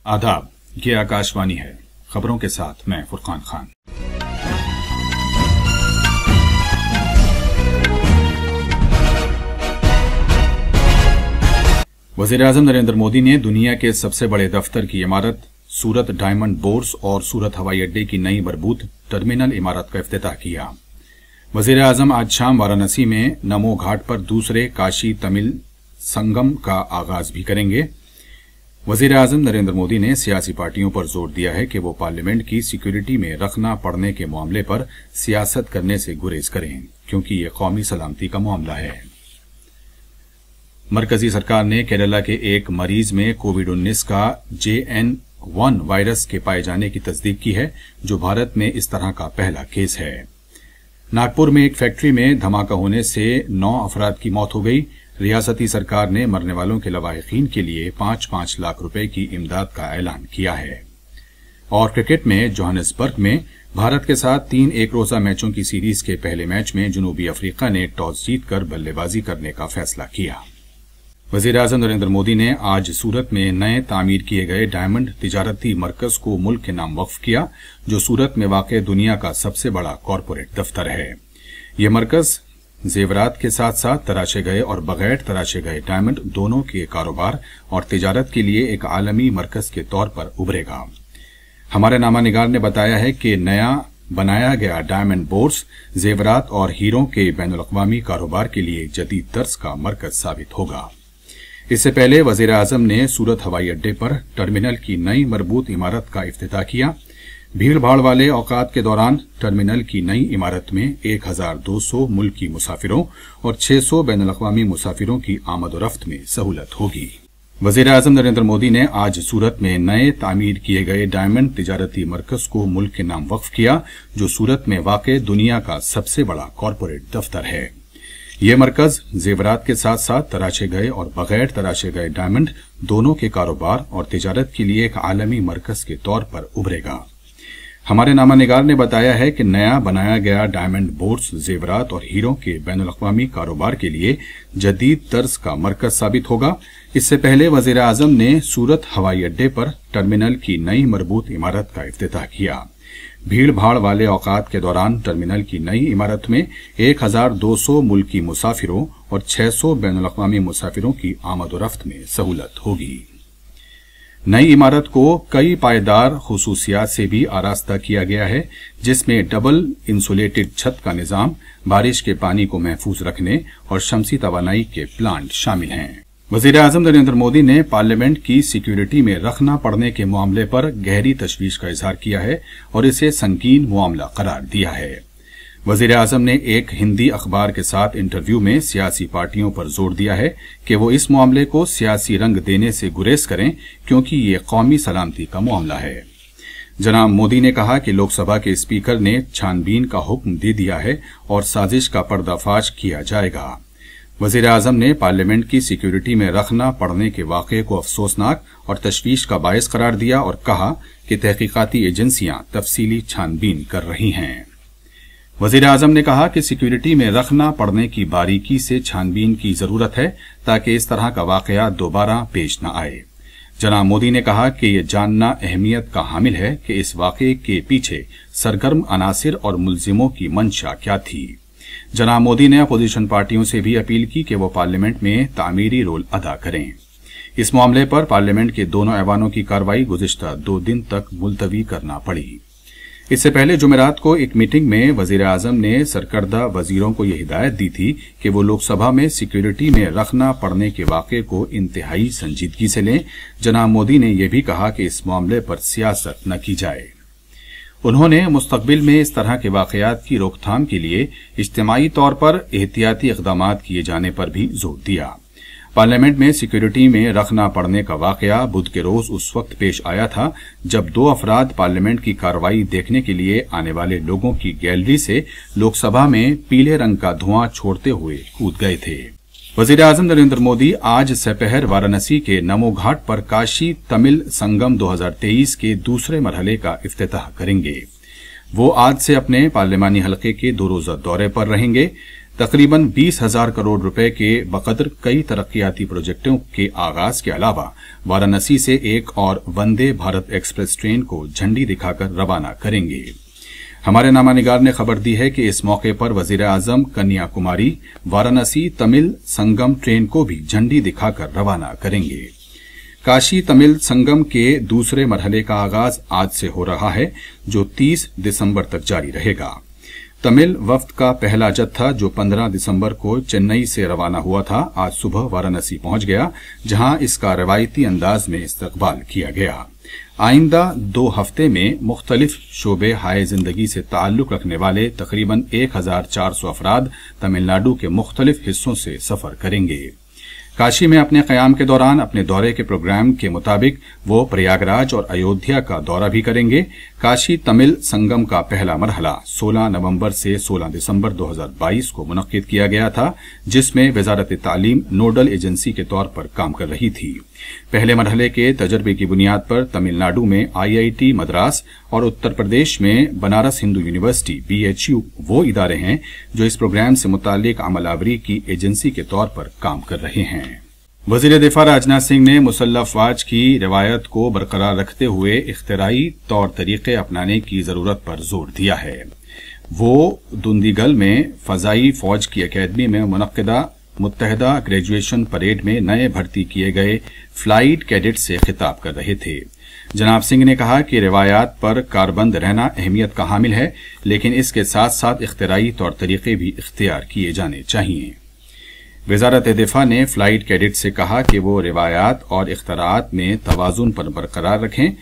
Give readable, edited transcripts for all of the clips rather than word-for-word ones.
आदाब, ये आकाशवाणी है। खबरों के साथ मैं फुरकान खान। वज़ीर-ए-आज़म नरेंद्र मोदी ने दुनिया के सबसे बड़े दफ्तर की इमारत सूरत डायमंड बोर्स और सूरत हवाई अड्डे की नई मरबूत टर्मिनल इमारत का इफ्तिताह किया। वज़ीर-ए-आज़म आज शाम वाराणसी में नमो घाट पर दूसरे काशी तमिल संगम का आगाज भी करेंगे। वज़ीर-ए-आज़म नरेंद्र मोदी ने सियासी पार्टियों पर जोर दिया है कि वो पार्लियामेंट की सिक्योरिटी में रखना पड़ने के मामले पर सियासत करने से गुरेज करें, क्योंकि ये कौमी सलामती का मामला है। मरकजी सरकार ने केरला के एक मरीज में कोविड-19 का JN1 वायरस के पाए जाने की तस्दीक की है, जो भारत में इस तरह का पहला केस है। नागपुर में एक फैक्ट्री में धमाका होने से 9 अफराद की मौत हो गई। रियासती सरकार ने मरने वालों के लवाहिकीन के लिए 5-5 लाख रुपए की इमदाद का ऐलान किया है। और क्रिकेट में जोहानिसबर्ग में भारत के साथ 3 एक रोजा मैचों की सीरीज के पहले मैच में जनूबी अफ्रीका ने टॉस जीतकर बल्लेबाजी करने का फैसला किया। वज़ीर-ए-आज़म नरेंद्र मोदी ने आज सूरत में नए तामीर किए गए डायमंड तिजारती मरकज को मुल्क के नाम वक्फ किया, जो सूरत में वाक़ दुनिया का सबसे बड़ा कॉरपोरेट दफ्तर है। यह मरकज जेवरात के साथ साथ तराशे गए और बगैर तराशे गए डायमंड दोनों के कारोबार और तिजारत के लिए एक आलमी मरकज के तौर पर उभरेगा। हमारे नामानिगार ने बताया है कि नया बनाया गया डायमंड बोर्स जेवरात और हीरों के बैनुल-अक़वामी कारोबार के लिए जदीद तर्ज का मरकज साबित होगा। इससे पहले वज़ीर-ए-आज़म ने सूरत हवाई अड्डे पर टर्मिनल की नई मरबूत इमारत का इफ्तिताह किया। भीड़ भाड़ वाले औकात के दौरान टर्मिनल की नई इमारत में 1200 मुल्की मुसाफिरों और 600 बैनुल-अक़वामी मुसाफिरों की आमद-ओ-रफ्त में सहूलत होगी। वज़ीर-ए-आज़म नरेंद्र मोदी ने आज सूरत में नए तामीर किए गए डायमंड तिजारती मरकज को मुल्क के नाम वक्फ किया, जो सूरत में वाक़े दुनिया का सबसे बड़ा कॉरपोरेट दफ्तर है। ये मरकज जेवरात के साथ साथ तराशे गए और बगैर तराशे गए डायमंड दोनों के कारोबार और तिजारत के लिए एक आलमी मरकज के तौर पर उभरेगा। हमारे नामानिगार ने बताया है कि नया बनाया गया डायमंड बोर्स जेवरात और हीरों के बैनुल-अक़वामी कारोबार के लिए जदीद तर्ज का मरकज साबित होगा। इससे पहले वज़ीर-ए-आज़म ने सूरत हवाई अड्डे पर टर्मिनल की नई मरबूत इमारत का इफ्तिताह किया। भीड़ भाड़ वाले औकात के दौरान टर्मिनल की नई इमारत में 1200 मुल्की मुसाफिरों और 600 बैनुल-अक़वामी मुसाफिरों की आमद-ओ-रफ्त में सहूलत होगी। नई इमारत को कई पायदार खुसूसियात से भी आरास्ता किया गया है, जिसमें डबल इंसुलेटेड छत का निजाम, बारिश के पानी को महफूज रखने और शमसी तवानाई के प्लांट शामिल हैं। वज़ीर-ए-आज़म नरेंद्र मोदी ने पार्लियामेंट की सिक्योरिटी में रखना पड़ने के मामले पर गहरी तशवीश का इजहार किया है और इसे संगीन मामला करार दिया है। वज़ीर-ए-आज़म ने एक हिंदी अखबार के साथ इंटरव्यू में सियासी पार्टियों पर जोर दिया है कि वो इस मामले को सियासी रंग देने से गुरेज करें, क्योंकि ये कौमी सलामती का मामला है। जनाब मोदी ने कहा कि लोकसभा के स्पीकर ने छानबीन का हुक्म दे दिया है और साजिश का पर्दाफाश किया जाएगा। वज़ीर-ए-आज़म ने पार्लियामेंट की सिक्योरिटी में रखना पड़ने के वाक़े को अफसोसनाक और तशवीश का बायस करार दिया और कहा कि तहकीकाती एजेंसियां तफसीली छानबीन कर रही हैं। वज़ीर-ए-आज़म ने कहा कि सिक्योरिटी में रखना पड़ने की बारीकी से छानबीन की जरूरत है, ताकि इस तरह का वाक़या दोबारा पेश न आए। जनाब मोदी ने कहा कि यह जानना अहमियत का हामिल है कि इस वाक़े के पीछे सरगर्म अनासिर और मुल्जिमों की मंशा क्या थी। जनाब मोदी ने अपोजिशन पार्टियों से भी अपील की कि वो पार्लियामेंट में तामीरी रोल अदा करें। इस मामले पर पार्लियामेंट के दोनों ऐवानों की कार्रवाई गुज़िश्ता 2 दिन तक मुलतवी करना पड़ी। इससे पहले जुमेरात को एक मीटिंग में वज़ीर-ए-आज़म ने सरकर्दा वजीरों को यह हिदायत दी थी कि वो लोकसभा में सिक्योरिटी में रखना पड़ने के वाक़े को इंतहाई संजीदगी से लें। जनाब मोदी ने यह भी कहा कि इस मामले पर सियासत न की जाए। उन्होंने मुस्तकबिल में इस तरह के वाक़यात की रोकथाम के लिए इज्तिमाई तौर पर एहतियाती इक़दामात किए जाने पर भी जोर दिया। पार्लियामेंट में सिक्योरिटी में रखना पड़ने का वाक़या बुध के रोज उस वक्त पेश आया था जब 2 अफराद पार्लियामेंट की कार्रवाई देखने के लिए आने वाले लोगों की गैलरी से लोकसभा में पीले रंग का धुआं छोड़ते हुए कूद गए थे। वज़ीर-ए-आज़म नरेंद्र मोदी आज सपहर वाराणसी के नमो घाट पर काशी तमिल संगम 2023 के दूसरे मरहले का इफ्तिताह करेंगे। वो आज से अपने पार्लिमानी हलके के 2 रोजा दौरे पर रहेंगे। तकरीबन 20,000 करोड़ रुपए के बकदर कई तरक्याती प्रोजेक्टों के आगाज के अलावा वाराणसी से एक और वंदे भारत एक्सप्रेस ट्रेन को झंडी दिखाकर रवाना करेंगे। हमारे नामानिगार ने खबर दी है कि इस मौके पर वजीर आजम कन्याकुमारी वाराणसी तमिल संगम ट्रेन को भी झंडी दिखाकर रवाना करेंगे। काशी तमिल संगम के दूसरे मरहले का आगाज आज से हो रहा है, जो 30 दिसंबर तक जारी रहेगा। तमिल वफ्द का पहला जत्था, जो 15 दिसंबर को चेन्नई से रवाना हुआ था, आज सुबह वाराणसी पहुंच गया, जहां इसका रवायती अंदाज में इस्तकबाल किया गया। आइंदा 2 हफ्ते में मुख्तलिफ शोबे हाय जिंदगी से ताल्लुक रखने वाले तकरीबन 1,400 अफराद तमिलनाडु के मुख्तलिफ हिस्सों से सफर करेंगे। काशी में अपने कयाम के दौरान अपने दौरे के प्रोग्राम के मुताबिक वो प्रयागराज और अयोध्या का दौरा भी करेंगे। काशी तमिल संगम का पहला मरहला 16 नवंबर से 16 दिसंबर 2022 को मुनक्किद किया गया था, जिसमें वजारत तालीम नोडल एजेंसी के तौर पर काम कर रही थी। पहले मरहले के तजर्बे की बुनियाद पर तमिलनाडु में IIT मद्रास और उत्तर प्रदेश में बनारस हिंदू यूनिवर्सिटी BHU वो इदारे हैं जो इस प्रोग्राम से मुताल्लिक अमलावरी की एजेंसी के तौर पर काम कर रहे हैं। वजीर दिफा राजनाथ सिंह ने मुसल्लह अफवाज की रिवायत को बरकरार रखते हुए इख्तिराई तौर तरीके अपनाने की जरूरत पर जोर दिया है। वो दुंदीगल में फजाई फौज की अकेडमी में मुनक्किदा मुत्तहदा ग्रेजुएशन परेड में नए भर्ती किए गए फ्लाइट कैडेट से खिताब कर रहे थे। जनाब सिंह ने कहा कि रिवायात पर कारबंद रहना अहमियत का हामिल है, लेकिन इसके साथ साथ इख्तिराई तौर तरीके भी इख्तियार किए जाने चाहिए। वजारत दिफा ने फ्लाइट कैडेट से कहा कि वो रिवायात और इख्तिराआत में तवाजुन पर बरकरार रखें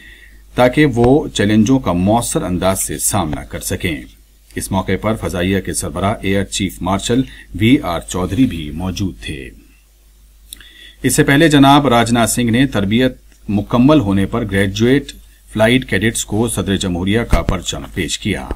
ताकि वो चैलेंजों का मौसर अंदाज से सामना कर सकें। इस मौके पर फजाइया के सरबराह air chief marshal VR Chaudhry भी मौजूद थे। इससे पहले जनाब राजनाथ सिंह ने तरबियत मुकम्मल होने पर ग्रेजुएट फ्लाइट कैडेट्स को सदर जमहूरिया का परचम पेश किया।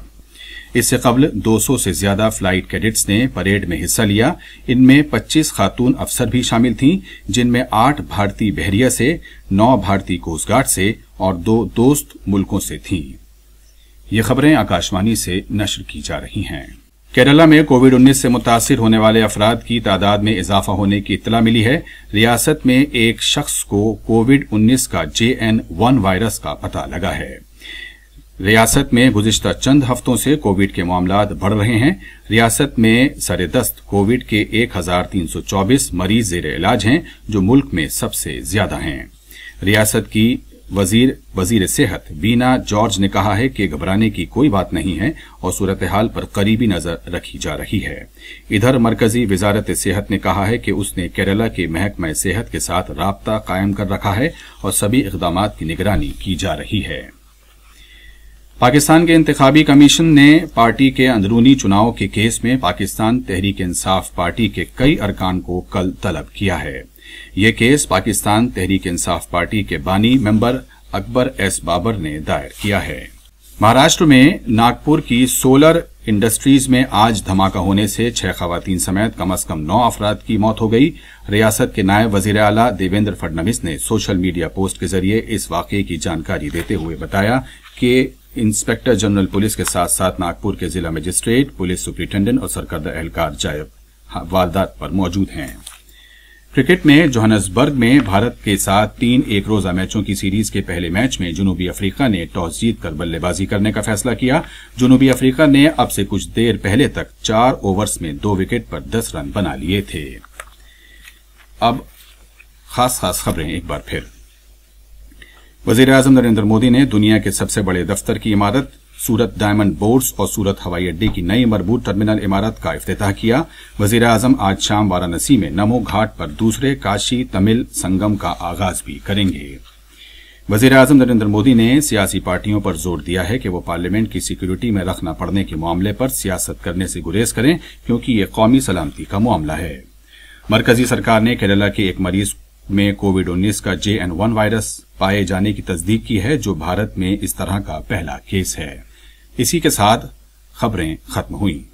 इससे कबल 200 से ज्यादा फ्लाइट कैडेट्स ने परेड में हिस्सा लिया। इनमें 25 खातून अफसर भी शामिल थीं, जिनमें 8 भारतीय बहरिया से, 9 भारतीय कोस्ट गार्ड से और 2 दोस्त मुल्कों से थीं। ये खबरें आकाशवाणी से नश्र की जा रही हैं। केरला में कोविड-19 से मुतासिर होने वाले अफराद की तादाद में इजाफा होने की इत्तला मिली है। रियासत में एक शख्स को कोविड-19 का JN1 वायरस का पता लगा है। रियासत में गुज़िश्ता चंद हफ्तों से कोविड के मामलात बढ़ रहे हैं। रियासत में सरेदस्त कोविड के 1,324 मरीज ज़ेर इलाज हैं, जो मुल्क में सबसे ज्यादा हैं। रियासत की वजीर सेहत बीना जॉर्ज ने कहा है कि घबराने की कोई बात नहीं है और सूरत हाल पर करीबी नजर रखी जा रही है। इधर मरकजी वजारत सेहत ने कहा है कि उसने केरला के महकमा सेहत के साथ राब्ता कायम कर रखा है और सभी इक़दामात की निगरानी की जा रही है। पाकिस्तान के इंतखाबी कमीशन ने पार्टी के अंदरूनी चुनाव के केस में पाकिस्तान तहरीक इंसाफ पार्टी के कई अरकान को कल तलब किया है। यह केस पाकिस्तान तहरीक इंसाफ पार्टी के बानी मेंबर अकबर S बाबर ने दायर किया है। महाराष्ट्र में नागपुर की सोलर इंडस्ट्रीज में आज धमाका होने से 6 खवातीन समेत कम से कम 9 अफराद की मौत हो गई। रियासत के नायब वजीर आला देवेंद्र फडणवीस ने सोशल मीडिया पोस्ट के जरिए इस वाकये की जानकारी देते हुए बताया कि इंस्पेक्टर जनरल पुलिस के साथ साथ नागपुर के जिला मजिस्ट्रेट, पुलिस सुपरिटेंडेंट और सरकर्दा एहलकार जाए वारदात पर मौजूद हैं। क्रिकेट में जोहान्सबर्ग में भारत के साथ 3 एक रोजा मैचों की सीरीज के पहले मैच में जनूबी अफ्रीका ने टॉस जीतकर बल्लेबाजी करने का फैसला किया। जनूबी अफ्रीका ने अब से कुछ देर पहले तक 4 ओवर्स में 2 विकेट पर 10 रन बना लिए थे। अब खास खबरें एक बार फिर। वजीर आजम नरेंद्र मोदी ने दुनिया के सबसे बड़े दफ्तर की इमारत सूरत डायमंड बोर्ड्स और सूरत हवाई अड्डे की नई मरबूत टर्मिनल इमारत का इफ्तिताह किया। वजीर आजम आज शाम वाराणसी में नमो घाट पर दूसरे काशी तमिल संगम का आगाज भी करेंगे। वजीर आजम नरेंद्र मोदी ने सियासी पार्टियों पर जोर दिया है कि वो पार्लियामेंट की सिक्योरिटी में रखना पड़ने के मामले पर सियासत करने से गुरेज करें, क्योंकि ये कौमी सलामती का मामला है। मरकजी सरकार ने केरला के एक मरीज में कोविड-19 का JN1 वायरस पाए जाने की तस्दीक की है, जो भारत में इस तरह का पहला केस है। इसी के साथ खबरें खत्म हुई।